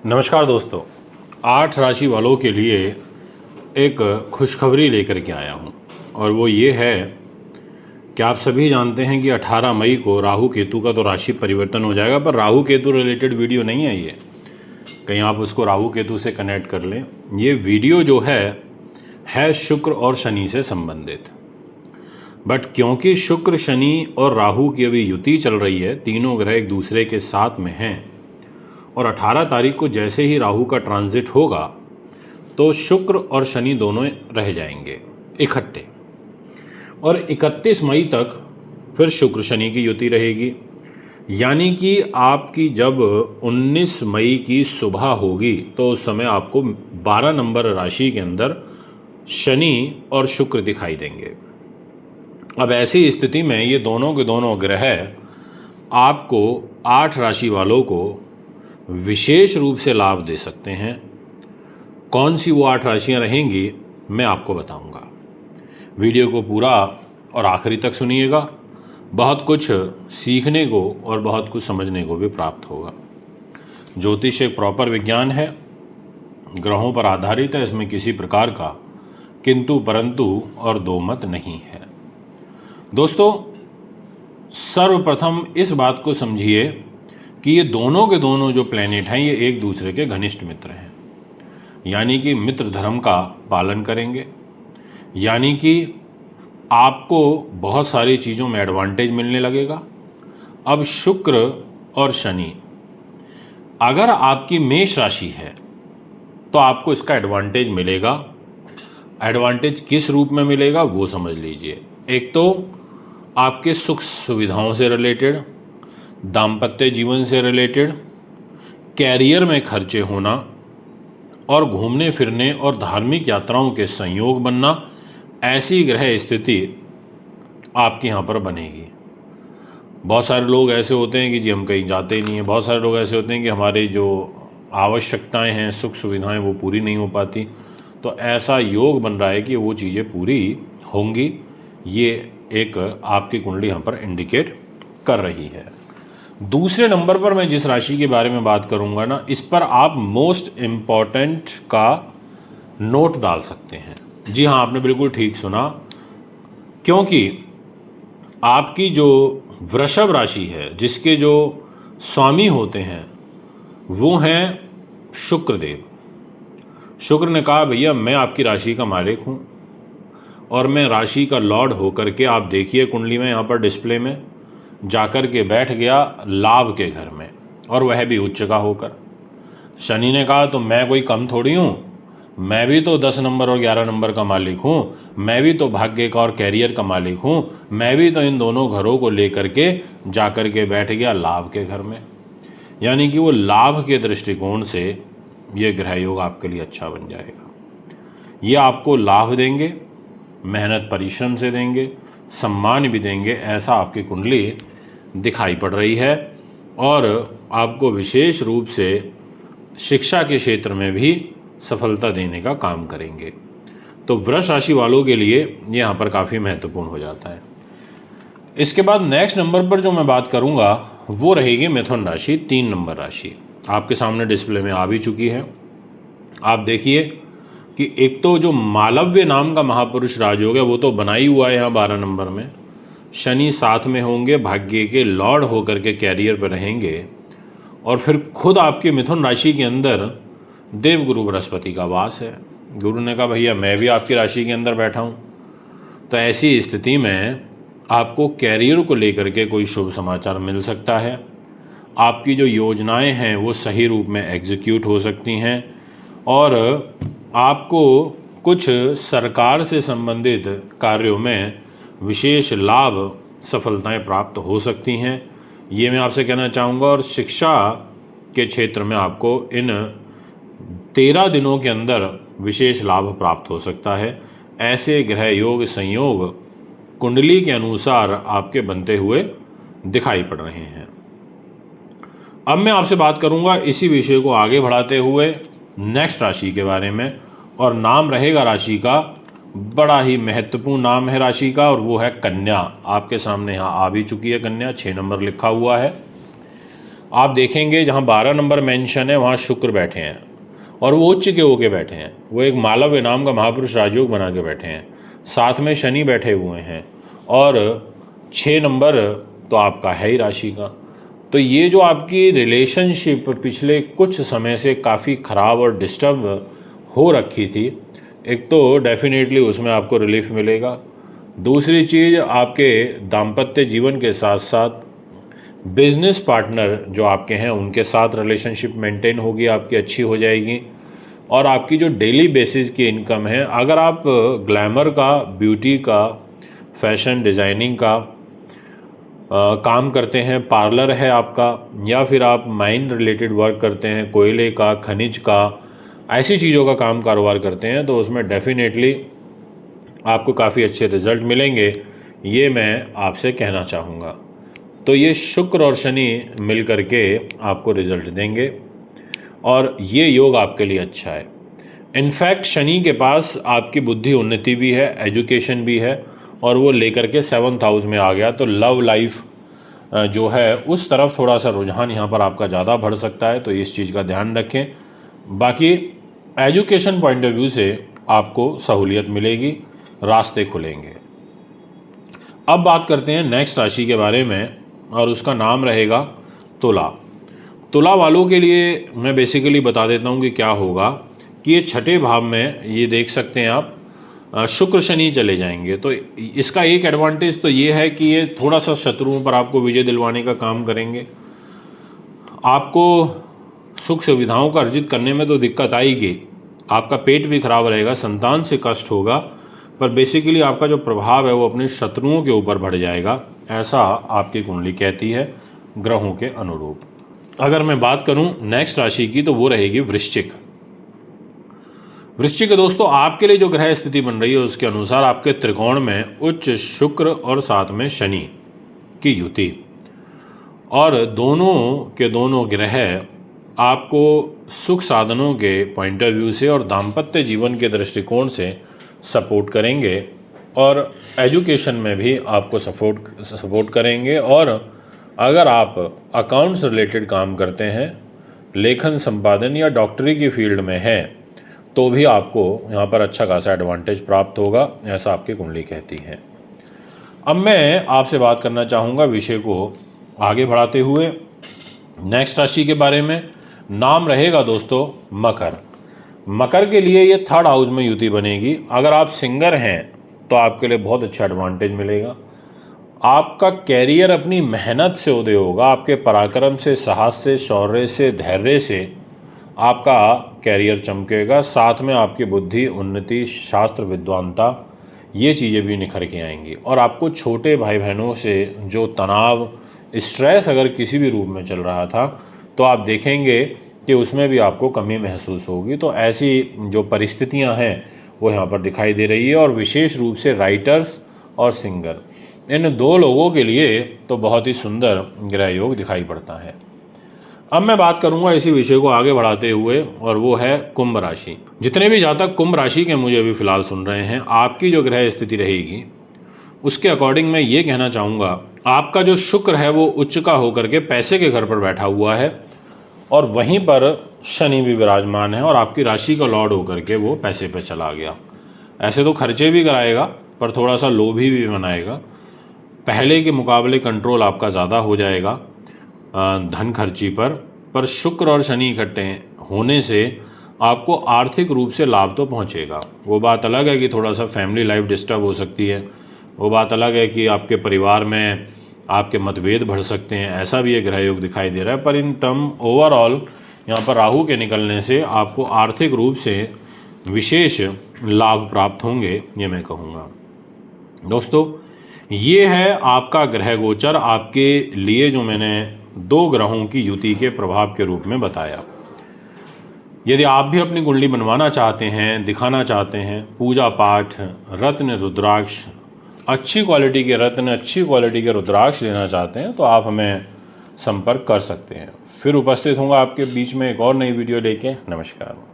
नमस्कार दोस्तों, 8 राशि वालों के लिए एक खुशखबरी लेकर के आया हूँ और वो ये है कि आप सभी जानते हैं कि 18 मई को राहु केतु का तो राशि परिवर्तन हो जाएगा, पर राहु केतु रिलेटेड वीडियो नहीं है ये, कहीं आप उसको राहु केतु से कनेक्ट कर लें। ये वीडियो जो है शुक्र और शनि से संबंधित। बट क्योंकि शुक्र, शनि और राहु की अभी युति चल रही है, तीनों ग्रह एक दूसरे के साथ में हैं और 18 तारीख को जैसे ही राहु का ट्रांजिट होगा तो शुक्र और शनि दोनों रह जाएंगे इकट्ठे, और 31 मई तक फिर शुक्र शनि की युति रहेगी। यानी कि आपकी जब 19 मई की सुबह होगी तो उस समय आपको 12 नंबर राशि के अंदर शनि और शुक्र दिखाई देंगे। अब ऐसी स्थिति में ये दोनों के दोनों ग्रह आपको 8 राशि वालों को विशेष रूप से लाभ दे सकते हैं। कौन सी वो 8 राशियां रहेंगी मैं आपको बताऊंगा। वीडियो को पूरा और आखिरी तक सुनिएगा, बहुत कुछ सीखने को और बहुत कुछ समझने को भी प्राप्त होगा। ज्योतिष एक प्रॉपर विज्ञान है, ग्रहों पर आधारित है, इसमें किसी प्रकार का किंतु परंतु और दो मत नहीं है। दोस्तों, सर्वप्रथम इस बात को समझिए कि ये दोनों के दोनों जो प्लैनेट हैं ये एक दूसरे के घनिष्ठ मित्र हैं, यानी कि मित्र धर्म का पालन करेंगे। यानी कि आपको बहुत सारी चीज़ों में एडवांटेज मिलने लगेगा। अब शुक्र और शनि, अगर आपकी मेष राशि है तो आपको इसका एडवांटेज मिलेगा। एडवांटेज किस रूप में मिलेगा वो समझ लीजिए। एक तो आपके सुख सुविधाओं से रिलेटेड, दाम्पत्य जीवन से रिलेटेड, कैरियर में खर्चे होना और घूमने फिरने और धार्मिक यात्राओं के संयोग बनना, ऐसी ग्रह स्थिति आपके यहाँ पर बनेगी। बहुत सारे लोग ऐसे होते हैं कि जी हम कहीं जाते ही नहीं हैं। बहुत सारे लोग ऐसे होते हैं कि हमारी जो आवश्यकताएं हैं, सुख सुविधाएं, वो पूरी नहीं हो पाती। तो ऐसा योग बन रहा है कि वो चीज़ें पूरी होंगी। ये एक आपकी कुंडली यहाँ पर इंडिकेट कर रही है। दूसरे नंबर पर मैं जिस राशि के बारे में बात करूंगा ना, इस पर आप मोस्ट इम्पॉर्टेंट का नोट डाल सकते हैं। जी हाँ, आपने बिल्कुल ठीक सुना, क्योंकि आपकी जो वृषभ राशि है, जिसके जो स्वामी होते हैं वो हैं शुक्रदेव। शुक्र ने कहा भैया मैं आपकी राशि का मालिक हूँ और मैं राशि का लॉर्ड होकर के, आप देखिए कुंडली में यहाँ पर डिस्प्ले में जाकर के बैठ गया लाभ के घर में, और वह भी उच्च का होकर। शनि ने कहा तो मैं कोई कम थोड़ी हूँ, मैं भी तो 10 नंबर और 11 नंबर का मालिक हूँ, मैं भी तो भाग्य का और कैरियर का मालिक हूँ, मैं भी तो इन दोनों घरों को लेकर के जाकर के बैठ गया लाभ के घर में। यानी कि वो लाभ के दृष्टिकोण से ये ग्रह योग आपके लिए अच्छा बन जाएगा। ये आपको लाभ देंगे, मेहनत परिश्रम से देंगे, सम्मान भी देंगे, ऐसा आपकी कुंडली दिखाई पड़ रही है। और आपको विशेष रूप से शिक्षा के क्षेत्र में भी सफलता देने का काम करेंगे। तो वृष राशि वालों के लिए ये यहाँ पर काफ़ी महत्वपूर्ण हो जाता है। इसके बाद नेक्स्ट नंबर पर जो मैं बात करूँगा वो रहेगी मिथुन राशि, 3 नंबर राशि। आपके सामने डिस्प्ले में आ भी चुकी है। आप देखिए कि एक तो जो मालव्य नाम का महापुरुष राजयोग है वो तो बना ही हुआ है यहाँ 12 नंबर में। शनि साथ में होंगे, भाग्य के लॉर्ड होकर के कैरियर पर रहेंगे, और फिर खुद आपके मिथुन राशि के अंदर देवगुरु बृहस्पति का वास है। गुरु ने कहा भैया मैं भी आपकी राशि के अंदर बैठा हूँ। तो ऐसी स्थिति में आपको कैरियर को लेकर के कोई शुभ समाचार मिल सकता है। आपकी जो योजनाएं हैं वो सही रूप में एग्जीक्यूट हो सकती हैं, और आपको कुछ सरकार से संबंधित कार्यों में विशेष लाभ, सफलताएं प्राप्त हो सकती हैं, ये मैं आपसे कहना चाहूँगा। और शिक्षा के क्षेत्र में आपको इन 13 दिनों के अंदर विशेष लाभ प्राप्त हो सकता है। ऐसे ग्रह योग संयोग कुंडली के अनुसार आपके बनते हुए दिखाई पड़ रहे हैं। अब मैं आपसे बात करूंगा इसी विषय को आगे बढ़ाते हुए नेक्स्ट राशि के बारे में, और नाम रहेगा राशि का, बड़ा ही महत्वपूर्ण नाम है राशि का, और वो है कन्या। आपके सामने यहाँ आ भी चुकी है कन्या, 6 नंबर लिखा हुआ है। आप देखेंगे जहाँ 12 नंबर मेंशन है वहाँ शुक्र बैठे हैं और वो उच्च के होके बैठे हैं। वो एक मालव्य नाम का महापुरुष राजयोग बना के बैठे हैं। साथ में शनि बैठे हुए हैं और 6 नंबर तो आपका है ही राशि का। तो ये जो आपकी रिलेशनशिप पिछले कुछ समय से काफ़ी ख़राब और डिस्टर्ब हो रखी थी, एक तो डेफिनेटली उसमें आपको रिलीफ मिलेगा। दूसरी चीज़, आपके दाम्पत्य जीवन के साथ साथ बिजनेस पार्टनर जो आपके हैं उनके साथ रिलेशनशिप मेंटेन होगी, आपकी अच्छी हो जाएगी। और आपकी जो डेली बेसिस की इनकम है, अगर आप ग्लैमर का, ब्यूटी का, फैशन डिज़ाइनिंग का काम करते हैं, पार्लर है आपका, या फिर आप माइन रिलेटेड वर्क करते हैं, कोयले का, खनिज का, ऐसी चीज़ों का काम कारोबार करते हैं, तो उसमें डेफिनेटली आपको काफ़ी अच्छे रिज़ल्ट मिलेंगे, ये मैं आपसे कहना चाहूँगा। तो ये शुक्र और शनि मिल कर के आपको रिज़ल्ट देंगे और ये योग आपके लिए अच्छा है। इनफैक्ट शनि के पास आपकी बुद्धि उन्नति भी है, एजुकेशन भी है, और वो लेकर के 7th हाउस में आ गया, तो लव लाइफ जो है उस तरफ थोड़ा सा रुझान यहाँ पर आपका ज़्यादा बढ़ सकता है, तो इस चीज़ का ध्यान रखें। बाकी एजुकेशन पॉइंट ऑफ व्यू से आपको सहूलियत मिलेगी, रास्ते खुलेंगे। अब बात करते हैं नेक्स्ट राशि के बारे में और उसका नाम रहेगा तुला। तुला वालों के लिए मैं बेसिकली बता देता हूँ कि क्या होगा कि ये 6ठे भाव में, ये देख सकते हैं आप, शुक्र शनि चले जाएंगे। तो इसका एक एडवांटेज तो ये है कि ये थोड़ा सा शत्रुओं पर आपको विजय दिलवाने का काम करेंगे। आपको सुख सुविधाओं का अर्जित करने में तो दिक्कत आएगी, आपका पेट भी खराब रहेगा, संतान से कष्ट होगा, पर बेसिकली आपका जो प्रभाव है वो अपने शत्रुओं के ऊपर बढ़ जाएगा, ऐसा आपकी कुंडली कहती है ग्रहों के अनुरूप। अगर मैं बात करूं नेक्स्ट राशि की तो वो रहेगी वृश्चिक। वृश्चिक दोस्तों, आपके लिए जो ग्रह स्थिति बन रही है उसके अनुसार आपके त्रिकोण में उच्च शुक्र और साथ में शनि की युति, और दोनों के दोनों ग्रह आपको सुख साधनों के पॉइंट ऑफ व्यू से और दाम्पत्य जीवन के दृष्टिकोण से सपोर्ट करेंगे, और एजुकेशन में भी आपको सपोर्ट करेंगे। और अगर आप अकाउंट्स रिलेटेड काम करते हैं, लेखन संपादन या डॉक्टरी की फील्ड में हैं, तो भी आपको यहाँ पर अच्छा खासा एडवांटेज प्राप्त होगा, ऐसा आपकी कुंडली कहती है। अब मैं आपसे बात करना चाहूँगा विषय को आगे बढ़ाते हुए नेक्स्ट राशि के बारे में। नाम रहेगा दोस्तों मकर। मकर के लिए ये 3rd हाउस में युति बनेगी। अगर आप सिंगर हैं तो आपके लिए बहुत अच्छा एडवांटेज मिलेगा। आपका कैरियर अपनी मेहनत से उदय होगा, आपके पराक्रम से, साहस से, शौर्य से, धैर्य से आपका कैरियर चमकेगा। साथ में आपकी बुद्धि, उन्नति, शास्त्र विद्वानता, ये चीज़ें भी निखर के आएंगी। और आपको छोटे भाई बहनों से जो तनाव, स्ट्रेस अगर किसी भी रूप में चल रहा था, तो आप देखेंगे कि उसमें भी आपको कमी महसूस होगी। तो ऐसी जो परिस्थितियां हैं वो यहाँ पर दिखाई दे रही है, और विशेष रूप से राइटर्स और सिंगर, इन 2 लोगों के लिए तो बहुत ही सुंदर ग्रह योग दिखाई पड़ता है। अब मैं बात करूंगा इसी विषय को आगे बढ़ाते हुए, और वो है कुंभ राशि। जितने भी जातक कुंभ राशि के मुझे अभी फिलहाल सुन रहे हैं, आपकी जो ग्रह स्थिति रहेगी उसके अकॉर्डिंग मैं ये कहना चाहूँगा, आपका जो शुक्र है वो उच्च का होकर के पैसे के घर पर बैठा हुआ है, और वहीं पर शनि भी विराजमान है, और आपकी राशि का लॉर्ड होकर के वो पैसे पे चला गया। ऐसे तो खर्चे भी कराएगा, पर थोड़ा सा लोभी भी बनाएगा। पहले के मुकाबले कंट्रोल आपका ज़्यादा हो जाएगा धन खर्ची पर शुक्र और शनि इकट्ठे होने से आपको आर्थिक रूप से लाभ तो पहुंचेगा। वो बात अलग है कि थोड़ा सा फैमिली लाइफ डिस्टर्ब हो सकती है, वो बात अलग है कि आपके परिवार में आपके मतभेद बढ़ सकते हैं, ऐसा भी एक ग्रह योग दिखाई दे रहा है। पर इन टर्म ओवरऑल यहाँ पर राहु के निकलने से आपको आर्थिक रूप से विशेष लाभ प्राप्त होंगे, ये मैं कहूँगा। दोस्तों, ये है आपका ग्रह गोचर, आपके लिए जो मैंने 2 ग्रहों की युति के प्रभाव के रूप में बताया। यदि आप भी अपनी कुंडली बनवाना चाहते हैं, दिखाना चाहते हैं, पूजा पाठ, रत्न, रुद्राक्ष, अच्छी क्वालिटी के रत्न, अच्छी क्वालिटी के रुद्राक्ष लेना चाहते हैं, तो आप हमें संपर्क कर सकते हैं। फिर उपस्थित होंगे आपके बीच में एक और नई वीडियो लेके। नमस्कार।